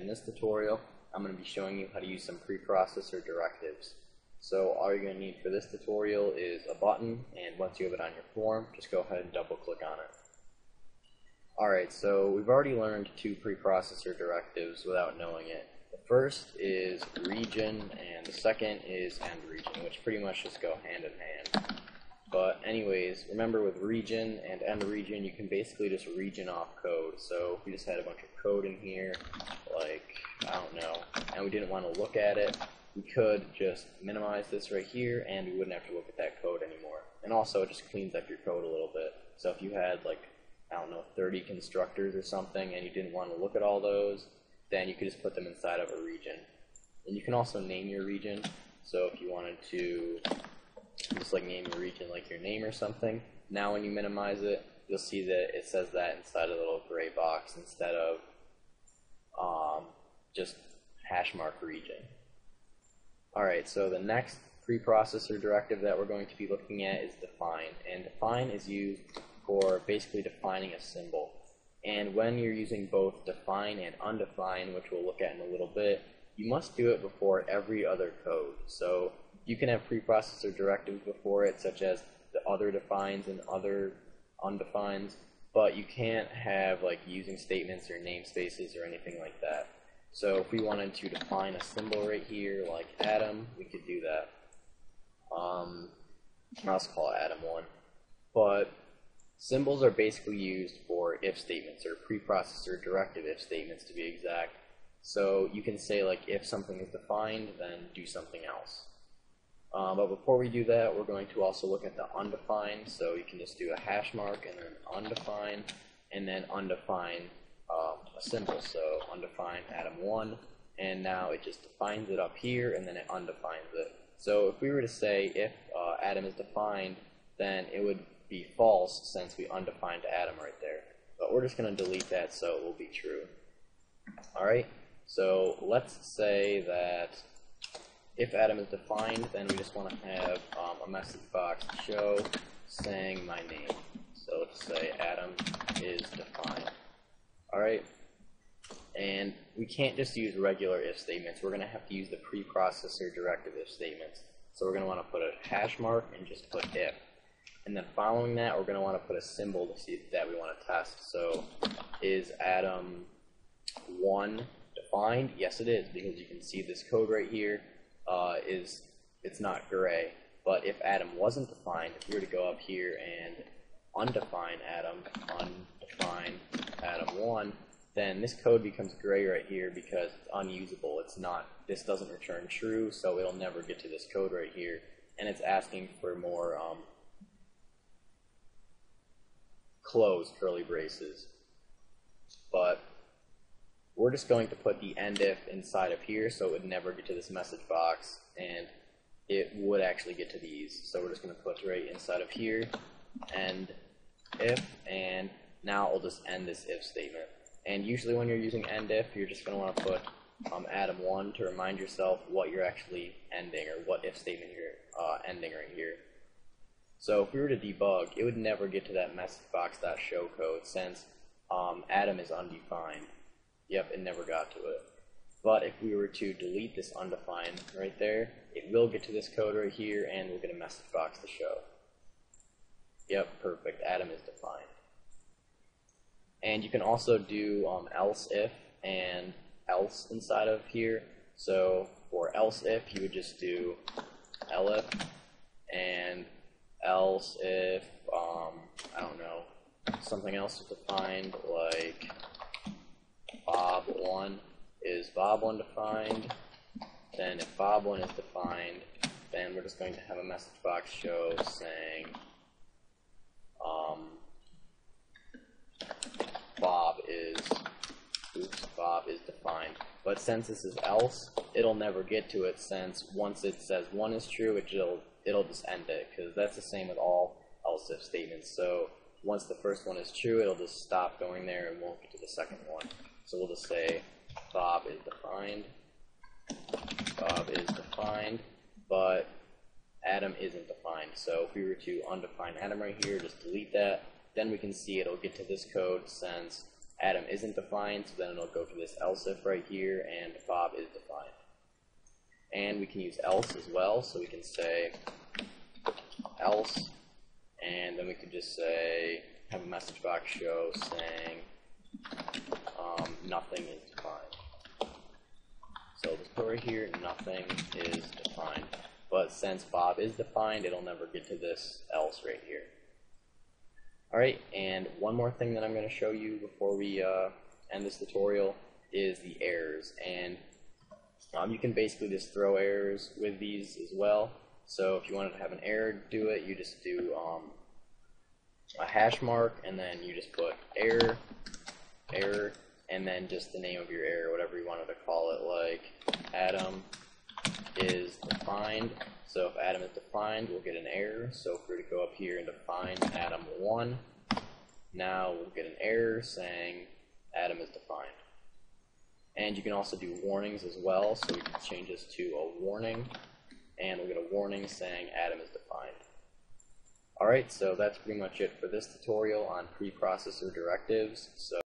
in this tutorial I'm going to be showing you how to use some preprocessor directives. So all you're going to need for this tutorial is a button, and once you have it on your form, just go ahead and double click on it. Alright, so we've already learned two preprocessor directives without knowing it. The first is region and the second is end region, which pretty much just go hand in hand. But anyways, remember with region and end region, you can basically just region off code. So if we just had a bunch of code in here, like, I don't know, and we didn't want to look at it, we could just minimize this right here and we wouldn't have to look at that code anymore. And also it just cleans up your code a little bit. So if you had like, I don't know, 30 constructors or something and you didn't want to look at all those, then you could just put them inside of a region. And you can also name your region. So if you wanted to just like name your region like your name or something, now when you minimize it, you'll see that it says that inside a little gray box instead of just hash mark region. Alright, so the next preprocessor directive that we're going to be looking at is define. And define is used for basically defining a symbol. And when you're using both define and undefine, which we'll look at in a little bit, you must do it before every other code. So you can have preprocessor directives before it, such as the other defines and other undefines, but you can't have like using statements or namespaces or anything like that. So if we wanted to define a symbol right here, like Atom, we could do that. I'll just call it Atom1. But symbols are basically used for if statements, or preprocessor directive if statements to be exact. So you can say like if something is defined, then do something else. But before we do that, we're going to also look at the undefined. So you can just do a hash mark and then undefine, and then undefine a symbol. So undefine Atom1, and now it just defines it up here, and then it undefines it. So if we were to say if Atom is defined, then it would be false since we undefined Atom right there. But we're just going to delete that so it will be true. Alright, so let's say that if Atom is defined, then we just want to have a message box show saying my name. So let's say Atom is defined. Alright, and we can't just use regular if statements. We're going to have to use the preprocessor directive if statements. So we're going to want to put a hash mark and just put if. And then following that, we're going to want to put a symbol to see that we want to test. So is Atom1 defined? Yes, it is, because you can see this code right here it's not gray. But if Atom wasn't defined, if you were to go up here and undefine Atom1, then this code becomes gray right here because it's unusable. It's not, this doesn't return true, so it'll never get to this code right here. And it's asking for more close curly braces. But we're just going to put the end if inside of here so it would never get to this message box, and it would actually get to these. So we're just going to put right inside of here end if, and now I'll just end this if statement. And usually when you're using end if, you're just going to want to put Atom1 to remind yourself what you're actually ending, or what if statement you're ending right here. So if we were to debug, it would never get to that message box.show code since Atom is undefined. Yep, it never got to it. But if we were to delete this undefined right there, it will get to this code right here, and we'll get a message box to show. Yep, perfect. Atom is defined. And you can also do else if and else inside of here. So for else if, you would just do elif, and else if, I don't know, something else is defined, like Bob1, is Bob1 defined? Then if Bob1 is defined, then we're just going to have a message box show saying Bob is defined. But since this is else, it'll never get to it, since once it says 1 is true, it'll just end it, because that's the same with all else if statements. So once the first one is true, it'll just stop going there and won't get to the second one. So we'll just say Bob is defined, but Atom isn't defined. So if we were to undefine Atom right here, just delete that, then we can see it'll get to this code since Adam isn't defined, so then it'll go to this else if right here, and Bob is defined. And we can use else as well, so we can say else, and then we could just say, have a message box show saying nothing is defined. So let's put right here, nothing is defined. But since Bob is defined, it'll never get to this else right here. Alright, and one more thing that I'm going to show you before we end this tutorial is the errors. And you can basically just throw errors with these as well. So if you wanted to have an error do it, you just do a hash mark, and then you just put error, and then just the name of your error, whatever you wanted to call it, like Adam is defined. So if Adam is defined, we'll get an error. So if we were to go up here and define Adam1, now we'll get an error saying Adam is defined. And you can also do warnings as well, so we can change this to a warning, and we'll get a warning saying Adam is defined. Alright, so that's pretty much it for this tutorial on preprocessor directives. So